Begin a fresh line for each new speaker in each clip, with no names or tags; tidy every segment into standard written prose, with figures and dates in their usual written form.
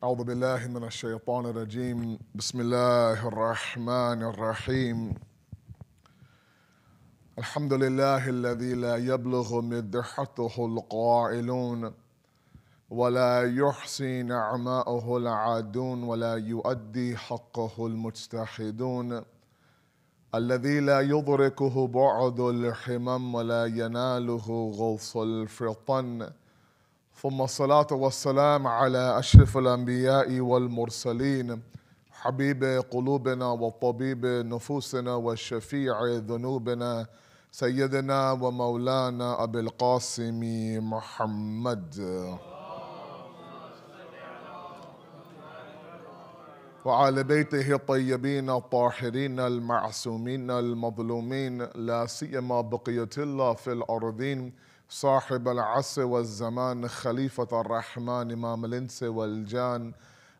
أعوذ بالله من الشيطان الرجيم بسم الله الرحمن الرحيم الحمد لله الذي لا يبلغ مدحته القائلون ولا يحصي نعماءه العادون ولا يؤدي حقه المجتحدون الذي لا يدركه بعد الحمم ولا يناله غوص الفطن ثم الصلاة والسلام على أشرف الأنبياء والمرسلين حبيب قلوبنا وطبيب نفوسنا وشفيع ذنوبنا سيدنا ومولانا أبي القاسم محمد وعلى بيته الطيبين الطاهرين المعصومين المظلومين لا سيما بقية الله في الأرضين صاحب العصر والزمان خليفة الرحمن إمام الإنس والجان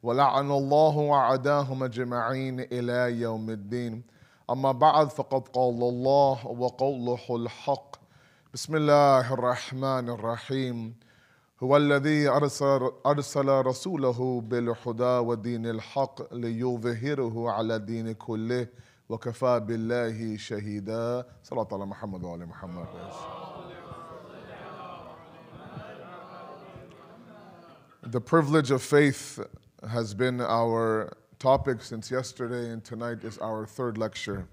ولعن الله وعداهم أجمعين إلى يوم الدين أما بعد فقد قال الله وقوله الحق بسم الله الرحمن الرحيم هو الذي أرسل رسوله بالهدى ودين الحق ليظهره على الدين كله وكفى بالله شهيدا صلى الله على محمد وعلى محمد. The privilege of faith has been our topic since yesterday, and tonight is our third lecture.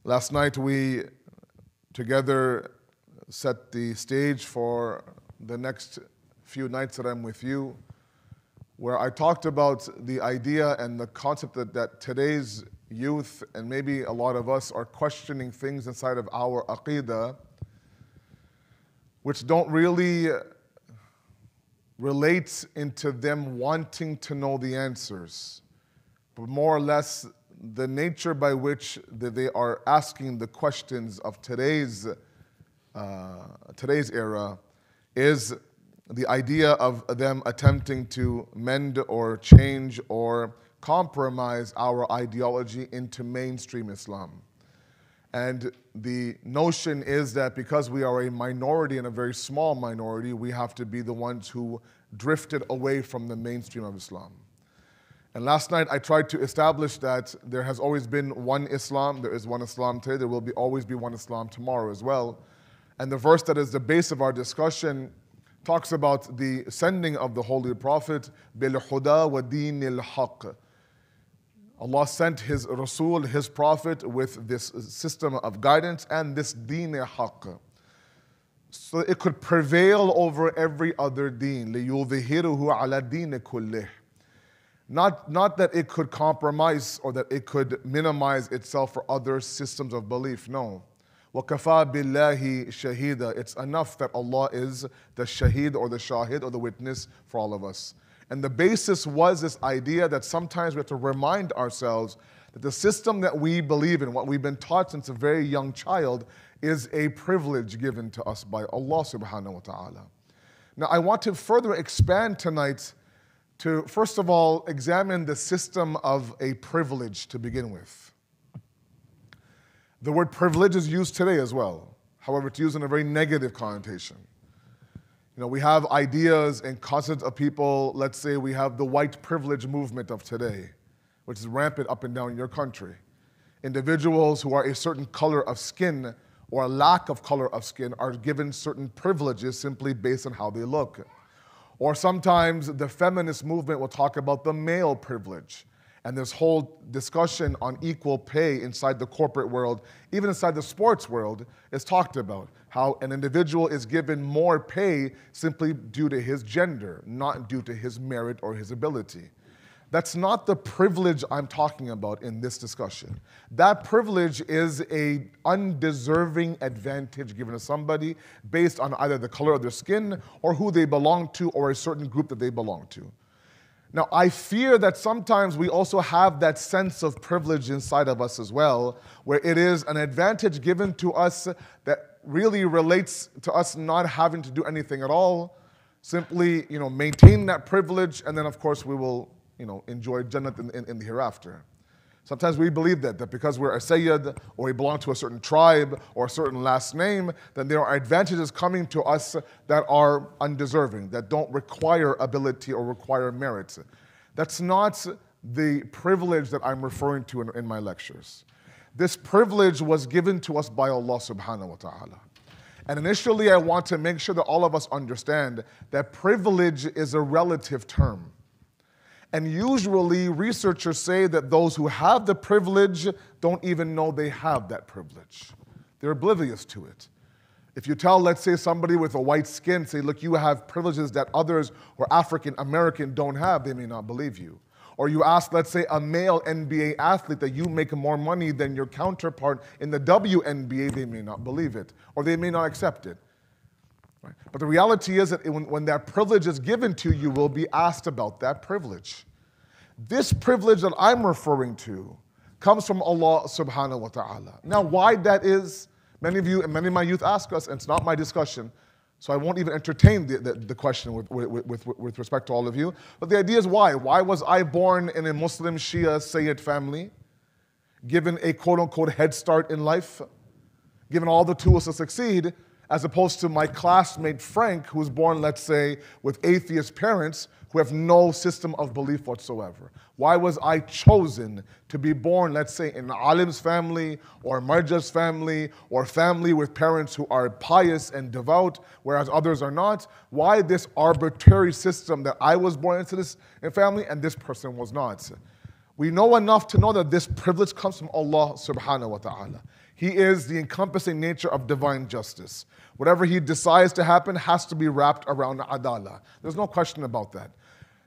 Last night we together set the stage for the next few nights that I'm with you, where I talked about the idea and the concept that today's youth, and maybe a lot of us, are questioning things inside of our aqidah which don't really relate into them wanting to know the answers, but more or less the nature by which they are asking the questions of today's era is the idea of them attempting to mend or change or compromise our ideology into mainstream Islam. And the notion is that because we are a minority and a very small minority, we have to be the ones who drifted away from the mainstream of Islam. And last night I tried to establish that there has always been one Islam, there is one Islam today, there will always be one Islam tomorrow as well. And the verse that is the base of our discussion talks about the sending of the Holy Prophet, بِالْهُدَى وَدِينِ الْحَقِّ. Allah sent His Rasul, His Prophet, with this system of guidance and this deen haqq, so it could prevail over every other deen. لِيُظْهِرُهُ عَلَى دِينِ كُلِّهِ. Not that it could compromise or that it could minimize itself for other systems of belief, no. وَكَفَى بِاللَّهِ شَهِيدًا. It's enough that Allah is the shaheed or the shahid or the witness for all of us. And the basis was this idea that sometimes we have to remind ourselves that the system that we believe in, what we've been taught since a very young child, is a privilege given to us by Allah subhanahu wa ta'ala. Now I want to further expand tonight to, first of all, examine the system of a privilege to begin with. The word privilege is used today as well. However, it's used in a very negative connotation. You know, we have ideas and concepts of people. Let's say we have the white privilege movement of today, which is rampant up and down your country. Individuals who are a certain color of skin or a lack of color of skin are given certain privileges simply based on how they look. Or sometimes the feminist movement will talk about the male privilege. And this whole discussion on equal pay inside the corporate world, even inside the sports world, is talked about. How an individual is given more pay simply due to his gender, not due to his merit or his ability. That's not the privilege I'm talking about in this discussion. That privilege is an undeserving advantage given to somebody based on either the color of their skin or who they belong to or a certain group that they belong to. Now, I fear that sometimes we also have that sense of privilege inside of us as well, where it is an advantage given to us that really relates to us not having to do anything at all, simply, maintain that privilege, and then of course we will, enjoy Jannah in the hereafter. Sometimes we believe that because we're a Sayyid or we belong to a certain tribe or a certain last name, then there are advantages coming to us that are undeserving, that don't require ability or require merit. That's not the privilege that I'm referring to in my lectures. This privilege was given to us by Allah subhanahu wa ta'ala. And initially I want to make sure that all of us understand that privilege is a relative term. And usually researchers say that those who have the privilege don't even know they have that privilege. They're oblivious to it. If you tell, let's say, somebody with a white skin, say, look, you have privileges that others who are African American don't have, they may not believe you. Or you ask, let's say, a male NBA athlete that you make more money than your counterpart in the WNBA, they may not believe it, or they may not accept it. Right? But the reality is that when that privilege is given to you, you will be asked about that privilege. This privilege that I'm referring to comes from Allah subhanahu wa ta'ala. Now, why that is, many of you and many of my youth ask us, and it's not my discussion, so I won't even entertain the question with respect to all of you. But the idea is why? Why was I born in a Muslim Shia Sayyid family, given a quote-unquote head start in life, given all the tools to succeed, as opposed to my classmate Frank, who's born, let's say, with atheist parents who have no system of belief whatsoever? Why was I chosen to be born, let's say, in Alim's family, or Marja's family, or family with parents who are pious and devout, whereas others are not? Why this arbitrary system that I was born into this family and this person was not? We know enough to know that this privilege comes from Allah subhanahu wa ta'ala. He is the encompassing nature of divine justice. Whatever He decides to happen has to be wrapped around adala. There's no question about that.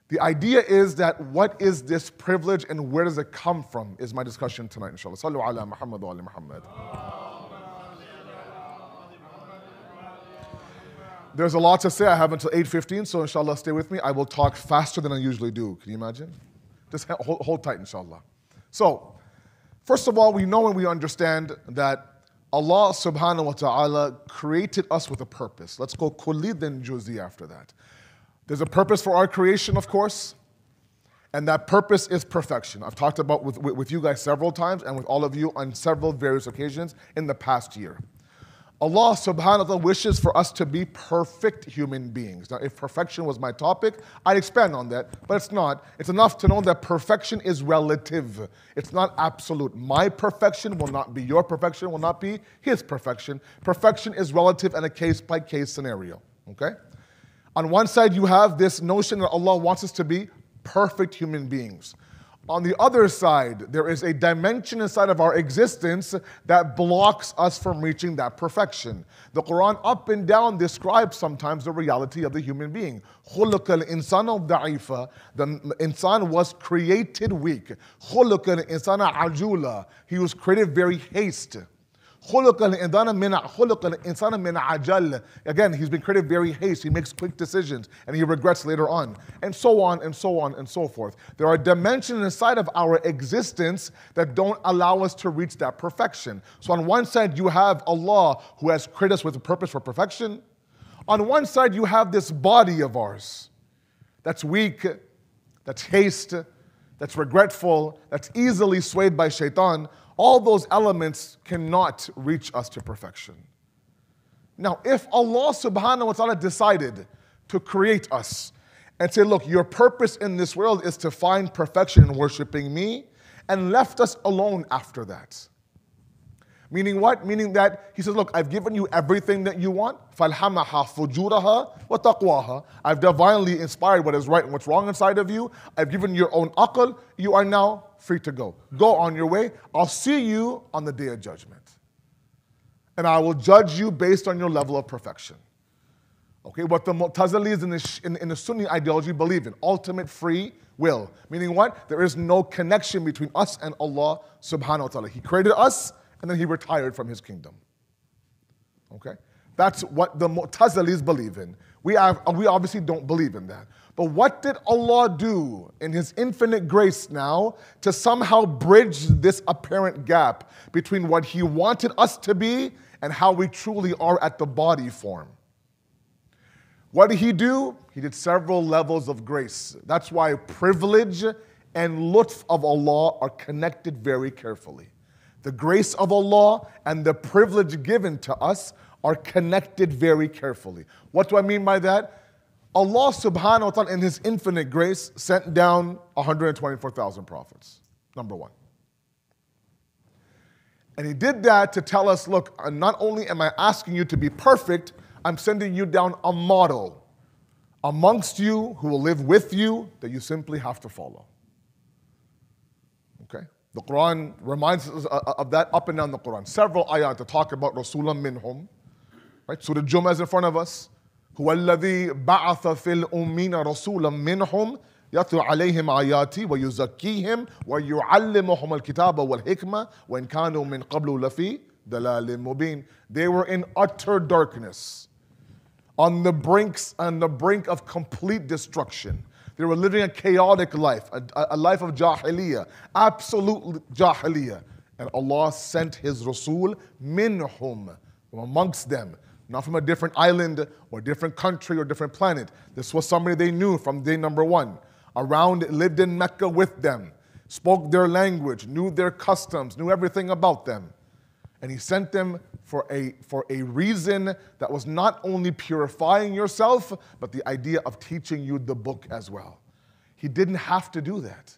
The idea is that what is this privilege and where does it come from is my discussion tonight, inshallah. Sallu ala Muhammad wa ala Muhammad. There's a lot to say. I have until 8:15, so inshallah stay with me. I will talk faster than I usually do. Can you imagine? Just hold tight, inshallah. So, first of all, we know and we understand that Allah subhanahu wa ta'ala created us with a purpose. Let's go kulli then juzi after that. There's a purpose for our creation, of course, and that purpose is perfection. I've talked about with you guys several times and with all of you on several various occasions in the past year. Allah subhanahu wa ta'ala wishes for us to be perfect human beings. Now, if perfection was my topic, I'd expand on that, but it's not. It's enough to know that perfection is relative. It's not absolute. My perfection will not be your perfection, will not be His perfection. Perfection is relative and a case-by-case scenario, okay? On one side, you have this notion that Allah wants us to be perfect human beings. On the other side, there is a dimension inside of our existence that blocks us from reaching that perfection. The Quran up and down describes sometimes the reality of the human being. خُلِقَ الْإِنسَانُ ضَعِيفًا. The insan was created weak. خُلِقَ الْإِنسَانَ عَجُولًا. He was created very hasty. خُلِقَ الْإِنسَانَ مِنْ عَجَلٍ. Again, he's been created very hasty. He makes quick decisions and he regrets later on. And so on and so on and so forth. There are dimensions inside of our existence that don't allow us to reach that perfection. So on one side, you have Allah who has created us with a purpose for perfection. On one side, you have this body of ours that's weak, that's hasty, that's regretful, that's easily swayed by shaitan. All those elements cannot reach us to perfection. Now, if Allah subhanahu wa ta'ala decided to create us and say, look, your purpose in this world is to find perfection in worshiping me, and left us alone after that. Meaning what? Meaning that He says, look, I've given you everything that you want. فَالْحَمَهَا فُجُورَهَا وَتَقْوَاهَا. I've divinely inspired what is right and what's wrong inside of you. I've given you your own aql. You are now free to go. Go on your way. I'll see you on the day of judgment. And I will judge you based on your level of perfection. Okay, what the Mu'tazilis in the Sunni ideology believe in, ultimate free will. Meaning what? There is no connection between us and Allah subhanahu wa ta'ala. He created us, and then He retired from His kingdom. Okay? That's what the Mu'tazilis believe in. We obviously don't believe in that. But what did Allah do in His infinite grace now to somehow bridge this apparent gap between what He wanted us to be and how we truly are at the body form? What did He do? He did several levels of grace. That's why privilege and lutf of Allah are connected very carefully. The grace of Allah and the privilege given to us are connected very carefully. What do I mean by that? Allah subhanahu wa ta'ala in His infinite grace sent down 124,000 prophets, number one. And He did that to tell us, look, not only am I asking you to be perfect, I'm sending you down a model amongst you who will live with you that you simply have to follow. Okay? The Quran reminds us of that up and down the Quran. Several ayat to talk about Rasulam minhum. Right? Surah Jummah is in front of us. هو الذي بعث في الأمين رسولا منهم يتلو عليهم آياتي ويزكيهم ويعلمهم الكتاب والحكمة وإن كانوا من قبل لفي ضلال مبين. They were in utter darkness, on the brink of complete destruction. They were living a chaotic life, a life of jahiliyyah, absolute jahiliyyah. And Allah sent His Rasul minhum, from amongst them. Not from a different island or different country or different planet. This was somebody they knew from day number one. Lived in Mecca with them, spoke their language, knew their customs, knew everything about them. And He sent them for a reason that was not only purifying yourself, but the idea of teaching you the book as well. He didn't have to do that.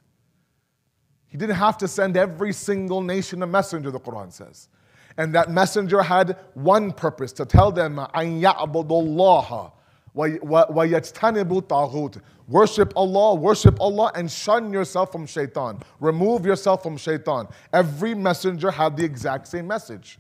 He didn't have to send every single nation a messenger, the Quran says. And that messenger had one purpose, to tell them, أَن يَعْبُدُوا اللَّهَ وَيَجْتَنِبُوا الطَّاغُوتَ. Worship Allah and shun yourself from shaitan. Remove yourself from shaitan. Every messenger had the exact same message.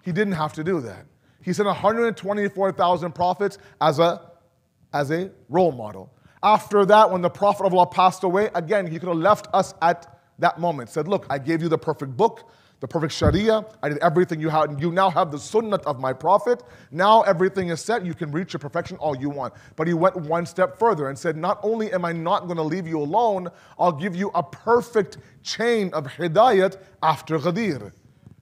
He didn't have to do that. He sent 124,000 prophets as a role model. After that, when the Prophet of Allah passed away, again, He could have left us at that moment. Said, look, I gave you the perfect book, the perfect Sharia. I did everything you had. You now have the sunnah of my Prophet. Now everything is set. You can reach your perfection all you want. But He went one step further and said, not only am I not going to leave you alone, I'll give you a perfect chain of hidayat after Ghadir,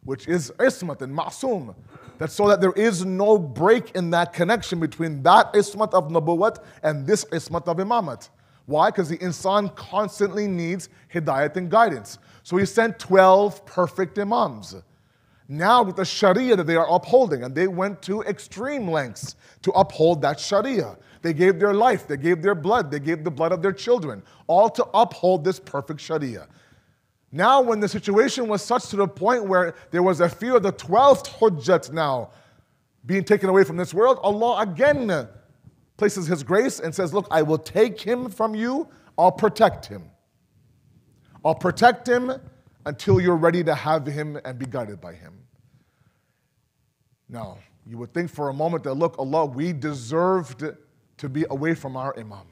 which is ismat and ma'soom. That's so that there is no break in that connection between that ismat of nabuwat and this ismat of imamat. Why? Because the insan constantly needs hidayat and guidance. So He sent 12 perfect imams. Now with the Sharia that they are upholding, and they went to extreme lengths to uphold that Sharia. They gave their life, they gave their blood, they gave the blood of their children, all to uphold this perfect Sharia. Now when the situation was such to the point where there was a fear of the 12th Hujjat now being taken away from this world, Allah again places His grace and says, look, I will take him from you, I'll protect him. I'll protect him until you're ready to have him and be guided by him. Now, you would think for a moment that, look, Allah, we deserved to be away from our Imam.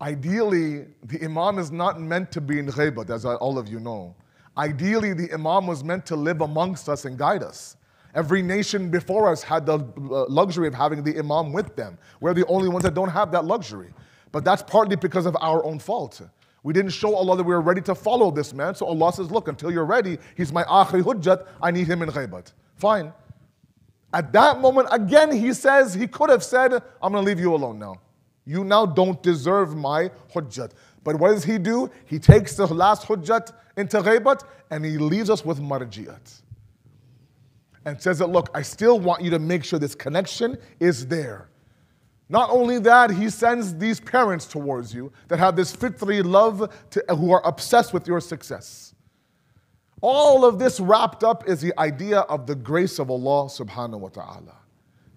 Ideally, the Imam is not meant to be in ghaibat, as all of you know. Ideally, the Imam was meant to live amongst us and guide us. Every nation before us had the luxury of having the Imam with them. We're the only ones that don't have that luxury. But that's partly because of our own fault. We didn't show Allah that we were ready to follow this man. So Allah says, look, until you're ready, he's my akhri hujjat, I need him in ghaibat. Fine. At that moment, again, he says, he could have said, I'm going to leave you alone now. You now don't deserve my hujjat. But what does he do? He takes the last hujjat into ghaibat and he leaves us with marjiyat. And says that, look, I still want you to make sure this connection is there. Not only that, he sends these parents towards you that have this fitri love, who are obsessed with your success. All of this wrapped up is the idea of the grace of Allah subhanahu wa ta'ala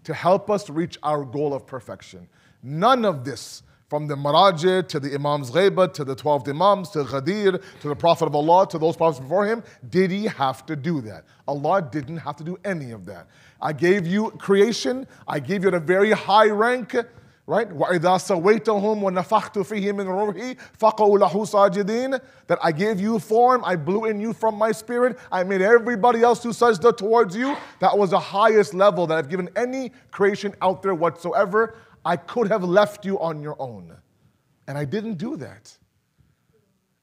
to help us reach our goal of perfection. None of this, from the Marajid to the Imam's Ghaibat, to the 12 Imams, to Ghadir, to the Prophet of Allah, to those prophets before him, did he have to do that? Allah didn't have to do any of that. I gave you creation, I gave you at a very high rank, right? وَإِذَا سَوَيْتَهُمْ وَنَفَخْتُ فِيهِ مِنْ رُوحِي فَقَعُوا لَهُ سَاجِدِينَ. That I gave you form, I blew in you from my spirit, I made everybody else do sajda towards you. That was the highest level that I've given any creation out there whatsoever. I could have left you on your own. And I didn't do that.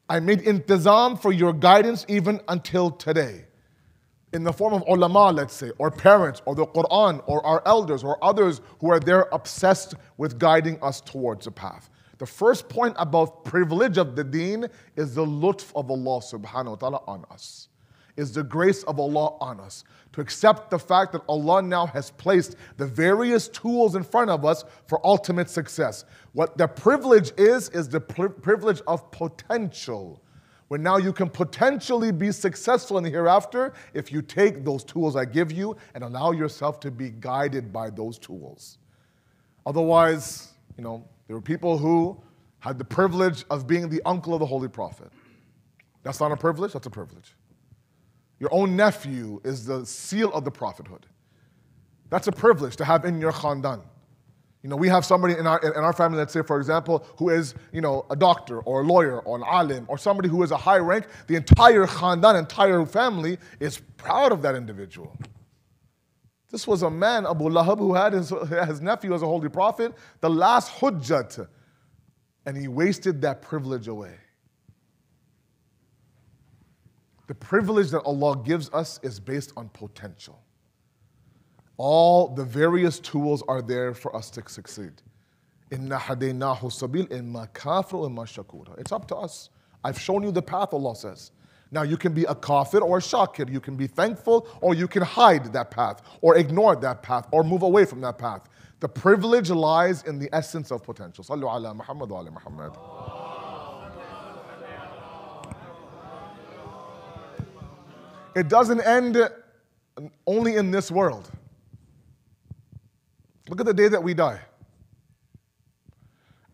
I made intizam for your guidance even until today. In the form of ulama, let's say, or parents, or the Quran, or our elders, or others who are there obsessed with guiding us towards a path. The first point about privilege of the deen is the lutf of Allah subhanahu wa ta'ala on us, is the grace of Allah on us. To accept the fact that Allah now has placed the various tools in front of us for ultimate success. What the privilege is the privilege of potential. Where now you can potentially be successful in the hereafter if you take those tools I give you and allow yourself to be guided by those tools. Otherwise, there were people who had the privilege of being the uncle of the Holy Prophet. That's not a privilege, that's a privilege. Your own nephew is the seal of the prophethood. That's a privilege to have in your khandan. We have somebody in our family, let's say, for example, who is, a doctor or a lawyer or an alim or somebody who is a high rank. The entire khandan, entire family is proud of that individual. This was a man, Abu Lahab, who had his nephew as a holy prophet, the last hujjat, and he wasted that privilege away. The privilege that Allah gives us is based on potential. All the various tools are there for us to succeed. Inna hadaynahu sabil imma kafir wa imma shakura. It's up to us. I've shown you the path, Allah says. Now you can be a kafir or a shakir. You can be thankful or you can hide that path or ignore that path or move away from that path. The privilege lies in the essence of potential. Sallu ala Muhammad wa ala Muhammad. It doesn't end only in this world. Look at the day that we die.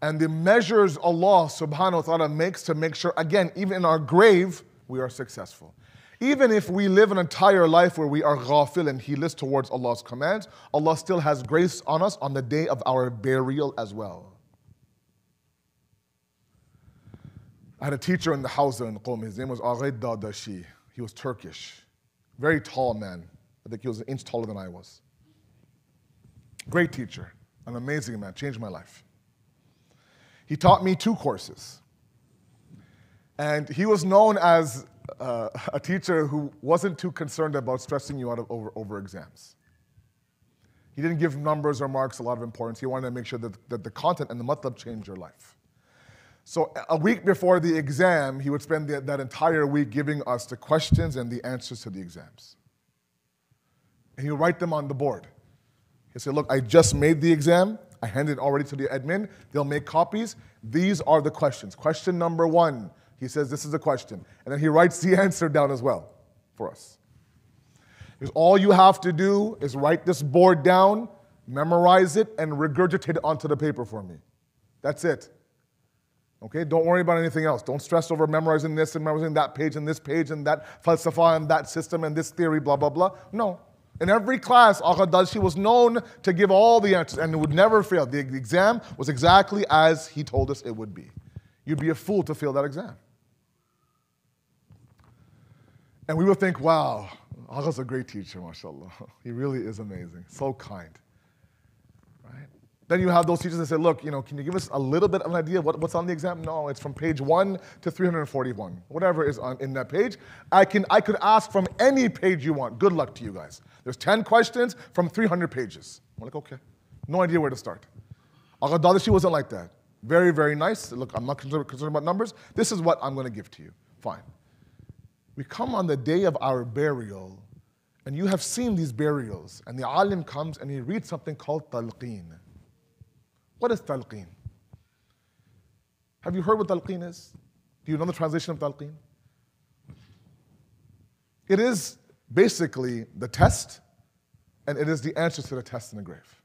And the measures Allah subhanahu wa ta'ala makes to make sure, again, even in our grave, we are successful. Even if we live an entire life where we are ghafil and heedless towards Allah's commands, Allah still has grace on us on the day of our burial as well. I had a teacher in the house in Qom. His name was Aghaid Dadashi. He was Turkish. Very tall man. I think he was an inch taller than I was. Great teacher. An amazing man. Changed my life. He taught me 2 courses. And he was known as a teacher who wasn't too concerned about stressing you out over exams. He didn't give numbers or marks a lot of importance. He wanted to make sure that the content and the matlab changed your life. So a week before the exam, he would spend that entire week giving us the questions and the answers to the exams. And he would write them on the board. He'd say, look, I just made the exam. I handed it already to the admin. They'll make copies. These are the questions. Question number 1. He says, this is the question. And then he writes the answer down as well for us. Because all you have to do is write this board down, memorize it, and regurgitate it onto the paper for me. That's it. Okay, don't worry about anything else. Don't stress over memorizing this and memorizing that page and that falsafa and that system and this theory, blah, blah, blah. No. In every class, Agha Dalshi was known to give all the answers and it would never fail. The exam was exactly as he told us it would be. You'd be a fool to fail that exam. And we would think, wow, Agha's a great teacher, mashallah. He really is amazing, so kind. Right? Then you have those teachers that say, look, can you give us a little bit of an idea of what's on the exam? No, it's from page 1 to 341. Whatever is in that page. I could ask from any page you want. Good luck to you guys. There's 10 questions from 300 pages. I'm like, okay. No idea where to start. Agha Dadashi wasn't like that. Very, very nice. Look, I'm not concerned about numbers. This is what I'm going to give to you. Fine. We come on the day of our burial, and you have seen these burials, and the alim comes and he reads something called talqeen. What is talqeen? Have you heard what talqeen is? Do you know the translation of talqeen? It is basically the test, and it is the answers to the test in the grave.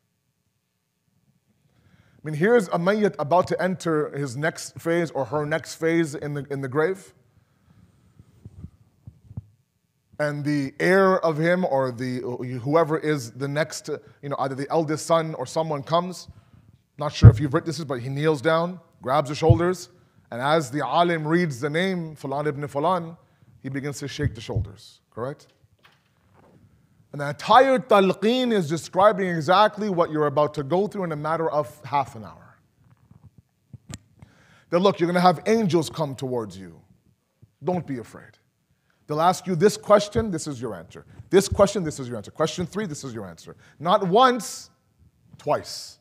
I mean, here's a mayyit about to enter his next phase or her next phase in the grave. And the heir of him or whoever is the next, either the eldest son or someone comes. Not sure if you've read this, but he kneels down, grabs the shoulders, and as the alim reads the name, Fulan ibn Fulan, he begins to shake the shoulders, correct? And the entire talqeen is describing exactly what you're about to go through in a matter of half an hour. Then look, you're going to have angels come towards you. Don't be afraid. They'll ask you this question, this is your answer. This question, this is your answer. Question 3, this is your answer. Not once, twice.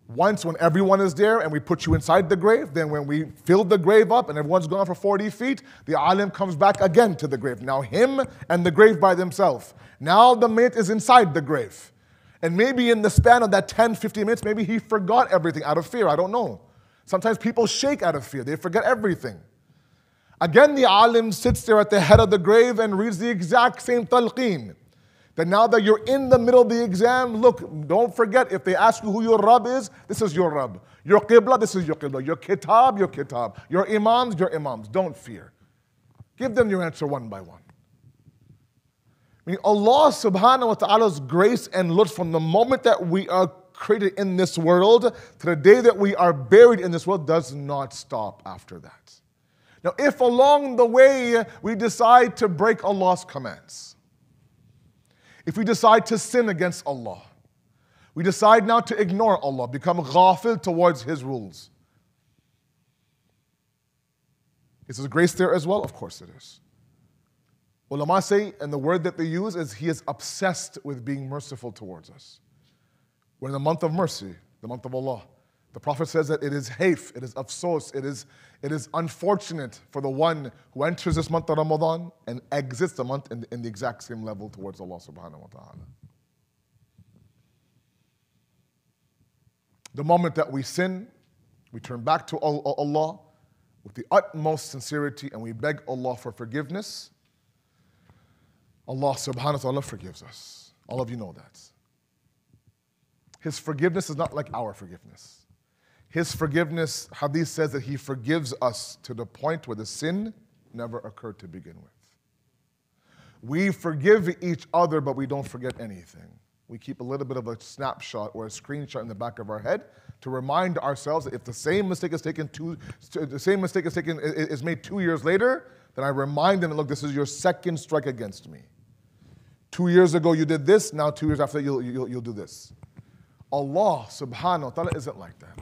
Once when everyone is there and we put you inside the grave, then when we fill the grave up and everyone's gone for 40 feet, the alim comes back again to the grave. Now him and the grave by themselves. Now the mate is inside the grave. And maybe in the span of that 10, 15 minutes, maybe he forgot everything out of fear. I don't know. Sometimes people shake out of fear. They forget everything. Again, the alim sits there at the head of the grave and reads the exact same talqeen. That now that you're in the middle of the exam, look, don't forget, if they ask you who your Rabb is, this is your Rabb. Your Qibla, this is your Qibla. Your Kitab, your Kitab. Your Imams, your Imams. Don't fear. Give them your answer one by one. I mean, Allah subhanahu wa ta'ala's grace and lutf from the moment that we are created in this world to the day that we are buried in this world does not stop after that. Now, if along the way we decide to break Allah's commands, if we decide to sin against Allah, we decide now to ignore Allah, become ghafil towards His rules. Is His grace there as well? Of course it is. Ulama say, and the word that they use is He is obsessed with being merciful towards us. We're in the month of mercy, the month of Allah. The Prophet says that it is hayf, it is afsos, it is unfortunate for the one who enters this month of Ramadan and exits the month in the exact same level towards Allah subhanahu wa ta'ala. The moment that we sin, we turn back to Allah with the utmost sincerity and we beg Allah for forgiveness. Allah subhanahu wa ta'ala forgives us. All of you know that. His forgiveness is not like our forgiveness. His forgiveness, hadith says that He forgives us to the point where the sin never occurred to begin with. We forgive each other, but we don't forget anything. We keep a little bit of a snapshot or a screenshot in the back of our head to remind ourselves that if the same mistake is made 2 years later, then I remind them, look, this is your second strike against me. 2 years ago you did this, now 2 years after you'll do this. Allah subhanahu wa ta'ala isn't like that.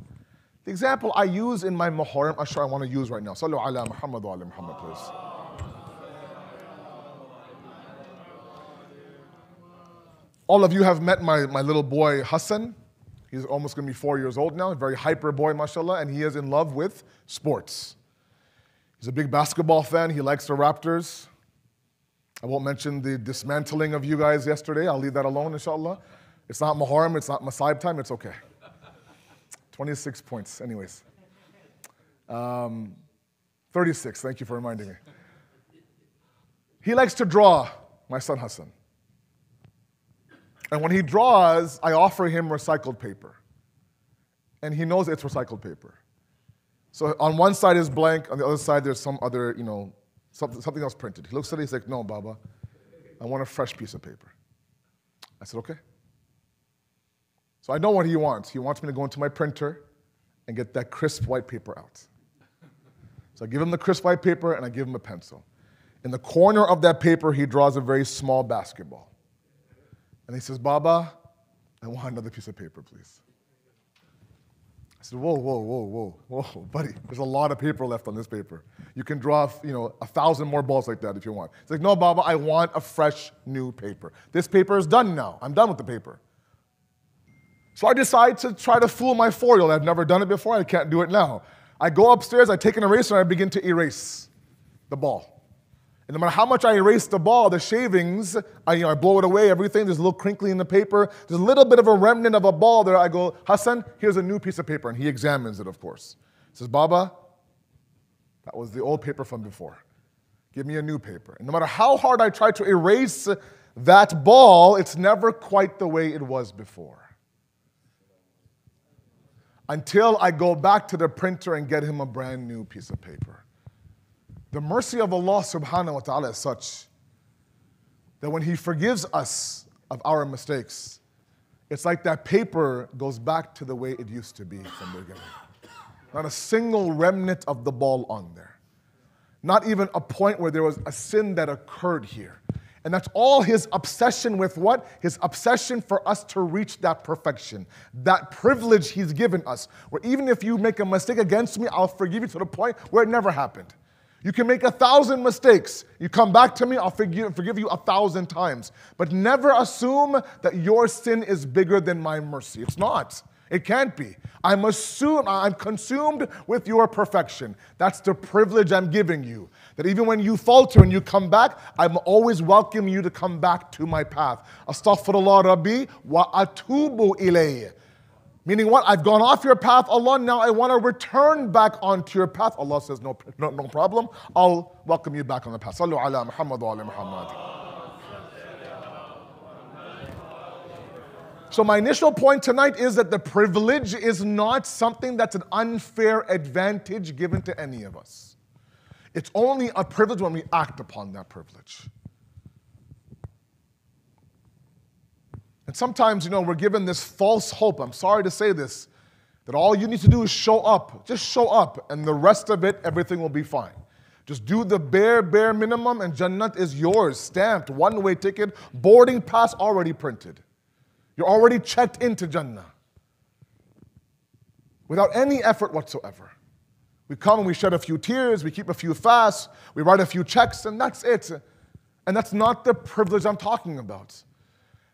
The example I use in my Muharram Ashar I want to use right now. Sallu ala Muhammad wa ala Muhammad, please. All of you have met my little boy Hassan. He's almost going to be 4 years old now. A very hyper boy, mashallah, and he is in love with sports. He's a big basketball fan. He likes the Raptors. I won't mention the dismantling of you guys yesterday. I'll leave that alone, inshallah. It's not Muharram, it's not Masaib time, it's okay. 26 points, anyways. 36, thank you for reminding me. He likes to draw, my son Hassan. And when he draws, I offer him recycled paper. And he knows it's recycled paper. So on one side is blank, on the other side there's some other, something else printed. He looks at it, he's like, no, Baba, I want a fresh piece of paper. I said, okay. So I know what he wants. He wants me to go into my printer and get that crisp white paper out. So I give him the crisp white paper and I give him a pencil. In the corner of that paper, he draws a very small basketball. And he says, Baba, I want another piece of paper, please. I said, whoa, buddy, there's a lot of paper left on this paper. You can draw, 1,000 more balls like that if you want. He's like, no, Baba, I want a fresh new paper. This paper is done now. I'm done with the paper. So I decide to try to fool my 4-year-old. I've never done it before. I can't do it now. I go upstairs, I take an eraser, and I begin to erase the ball. And no matter how much I erase the ball, the shavings, I blow it away, everything. There's a little crinkly in the paper. There's a little bit of a remnant of a ball there. I go, Hassan, here's a new piece of paper. And he examines it, of course. He says, Baba, that was the old paper from before. Give me a new paper. And no matter how hard I try to erase that ball, it's never quite the way it was before. Until I go back to the printer and get him a brand new piece of paper. The mercy of Allah subhanahu wa ta'ala is such that when He forgives us of our mistakes, it's like that paper goes back to the way it used to be from the beginning. Not a single remnant of the ball on there. Not even a point where there was a sin that occurred here. And that's all His obsession with what? His obsession for us to reach that perfection. That privilege He's given us. Where even if you make a mistake against me, I'll forgive you to the point where it never happened. You can make 1,000 mistakes. You come back to me, I'll forgive you 1,000 times. But never assume that your sin is bigger than my mercy. It's not. It can't be. I'm consumed with your perfection. That's the privilege I'm giving you. That even when you falter and you come back, I'm always welcoming you to come back to my path. Astaghfirullah Rabbi wa atubu ilayhi. Meaning what? I've gone off your path, Allah, now I want to return back onto your path. Allah says, no problem. I'll welcome you back on the path. Sallu ala Muhammad wa ala Muhammad. So my initial point tonight is that the privilege is not something that's an unfair advantage given to any of us. It's only a privilege when we act upon that privilege. And sometimes, we're given this false hope, I'm sorry to say this, that all you need to do is show up. Just show up, and the rest of it, everything will be fine. Just do the bare minimum, and Jannat is yours, stamped, one-way ticket, boarding pass already printed. You're already checked into Jannah without any effort whatsoever. We come and we shed a few tears, we keep a few fasts, we write a few checks, and that's it. And that's not the privilege I'm talking about.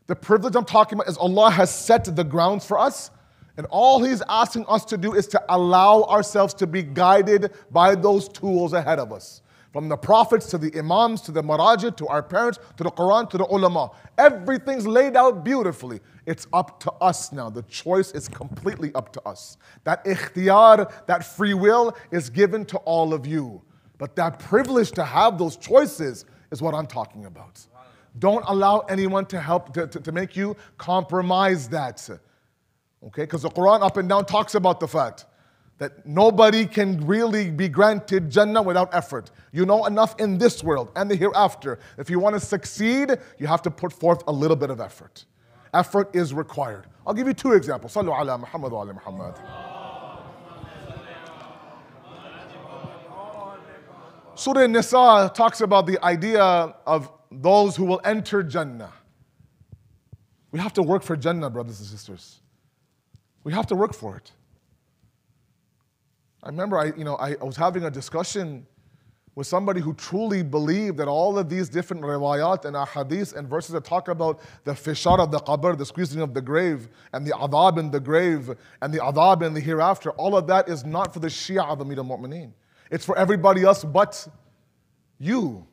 The privilege I'm talking about is Allah has set the grounds for us, and all He's asking us to do is to allow ourselves to be guided by those tools ahead of us. From the prophets to the imams, to the marajid, to our parents, to the Quran, to the ulama. Everything's laid out beautifully. It's up to us now. The choice is completely up to us. That ikhtiyar, that free will is given to all of you. But that privilege to have those choices is what I'm talking about. Don't allow anyone to help, to make you compromise that. Okay, because the Quran up and down talks about the fact that nobody can really be granted Jannah without effort. You know enough in this world and the hereafter. If you want to succeed, you have to put forth a little bit of effort. Effort is required. I'll give you two examples. Sallu ala Muhammad wa ala Muhammad. Surah Nisa talks about the idea of those who will enter Jannah. We have to work for Jannah, brothers and sisters. We have to work for it. I remember I was having a discussion with somebody who truly believed that all of these different riwayat and ahadith and verses that talk about the fishar of the qabr, the squeezing of the grave, and the adhab in the grave, and the adhab in the hereafter, all of that is not for the Shia of Amir al-Mu'mineen. It's for everybody else but you.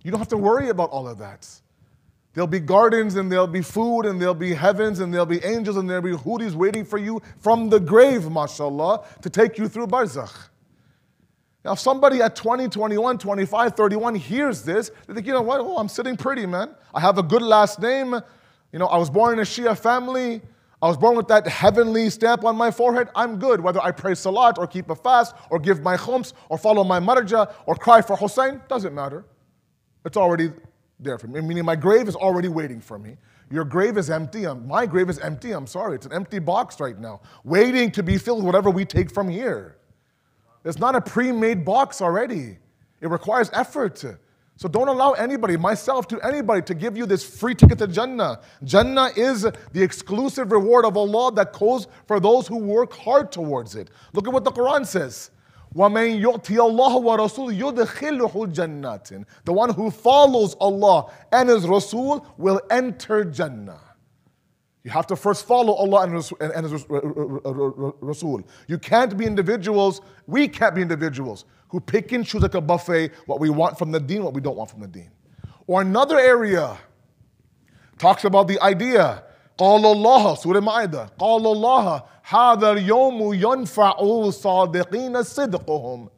You don't have to worry about all of that. There'll be gardens, and there'll be food, and there'll be heavens, and there'll be angels, and there'll be houris waiting for you from the grave, mashallah, to take you through barzakh. Now, if somebody at 20, 21, 25, 31 hears this, they think, you know what, oh, I'm sitting pretty, man. I have a good last name. I was born in a Shia family. I was born with that heavenly stamp on my forehead. I'm good, whether I pray salat, or keep a fast, or give my khums, or follow my marja, or cry for Hussein. Doesn't matter. It's already there for me, meaning my grave is already waiting for me. Your grave is empty. My grave is empty. I'm sorry. It's an empty box right now, waiting to be filled with whatever we take from here. It's not a pre-made box already. It requires effort. So don't allow anybody, myself to anybody, to give you this free ticket to Jannah. Jannah is the exclusive reward of Allah that goes for those who work hard towards it. Look at what the Quran says. وَمَن يُؤْتِيَ اللَّهَ وَرَسُولُهُ يُدْخِلْهُ جَنَّاتٍ. The one who follows Allah and His Rasul will enter Jannah. You have to first follow Allah and His Rasul. You can't be individuals, we can't be individuals who pick and choose like a buffet what we want from the deen, what we don't want from the deen. Or another area talks about the idea, قال الله, Surah Ma'idah, قال الله هذا اليوم ينفع صادقين صدقهم.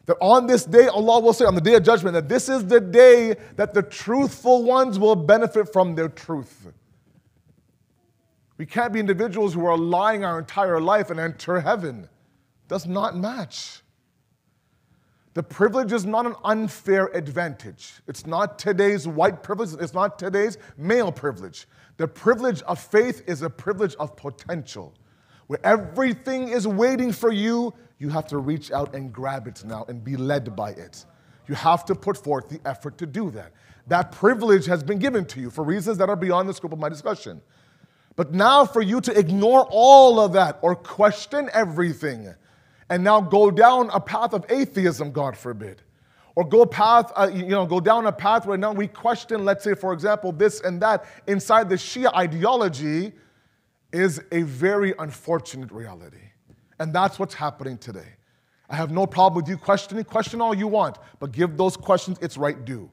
That on this day, Allah will say, on the day of judgment, that this is the day that the truthful ones will benefit from their truth. We can't be individuals who are lying our entire life and enter heaven. Does not match. The privilege is not an unfair advantage. It's not today's white privilege. It's not today's male privilege. The privilege of faith is a privilege of potential. Where everything is waiting for you, you have to reach out and grab it now and be led by it. You have to put forth the effort to do that. That privilege has been given to you for reasons that are beyond the scope of my discussion. But now for you to ignore all of that or question everything and now go down a path of atheism, God forbid, or go down a path where now we question, let's say, for example, this and that inside the Shia ideology, is a very unfortunate reality. And that's what's happening today. I have no problem with you questioning. Question all you want, but give those questions its right due.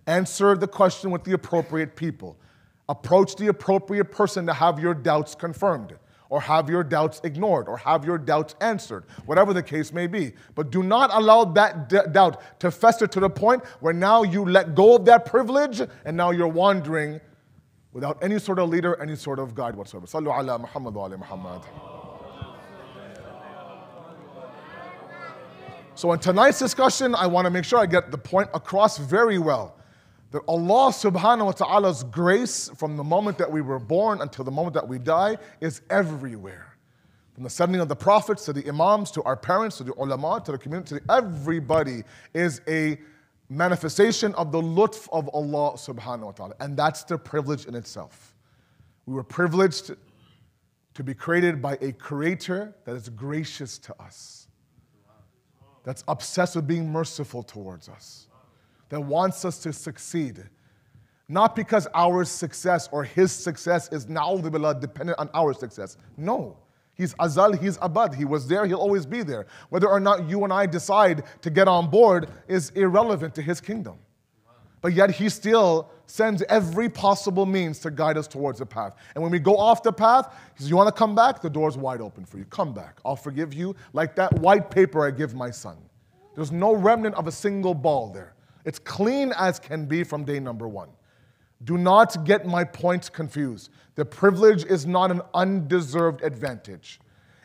Answer the question with the appropriate people. Approach the appropriate person to have your doubts confirmed, or have your doubts ignored, or have your doubts answered, whatever the case may be. But do not allow that doubt to fester to the point where now you let go of that privilege and now you're wandering without any sort of leader, any sort of guide whatsoever. Sallu ala Muhammad wa ala Muhammad. So in tonight's discussion, I want to make sure I get the point across very well. That Allah subhanahu wa ta'ala's grace from the moment that we were born until the moment that we die is everywhere. From the sending of the prophets to the imams, to our parents, to the ulama, to the community, everybody is a manifestation of the lutf of Allah subhanahu wa ta'ala. And that's the privilege in itself. We were privileged to be created by a creator that is gracious to us, that's obsessed with being merciful towards us, that wants us to succeed. Not because our success or his success is na'udhu billah dependent on our success. No. He's azal, he's abad. He was there, he'll always be there. Whether or not you and I decide to get on board is irrelevant to his kingdom. But yet he still sends every possible means to guide us towards the path. And when we go off the path, he says, you want to come back? The door's wide open for you. Come back. I'll forgive you like that white paper I give my son. There's no remnant of a single ball there. It's clean as can be from day number one. Do not get my points confused. The privilege is not an undeserved advantage.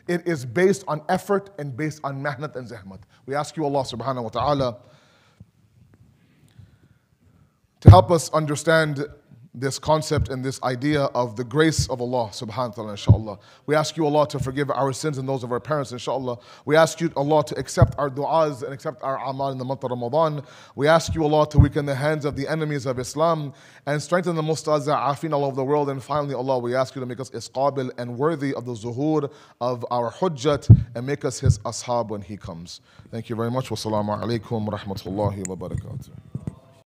It is based on effort and based on mehnat and zahmat. We ask you, Allah subhanahu wa ta'ala, to help us understand this concept and this idea of the grace of Allah subhanahu wa ta'ala, inshallah. We ask you, Allah, to forgive our sins and those of our parents, inshallah. We ask you, Allah, to accept our du'as and accept our amal in the month of Ramadan. We ask you, Allah, to weaken the hands of the enemies of Islam and strengthen the mustaza'afin all over the world. And finally, Allah, we ask you to make us isqabil and worthy of the zuhur of our hujjat and make us his ashab when he comes. Thank you very much. Wassalamu alaikum wa rahmatullahi wa barakatuh.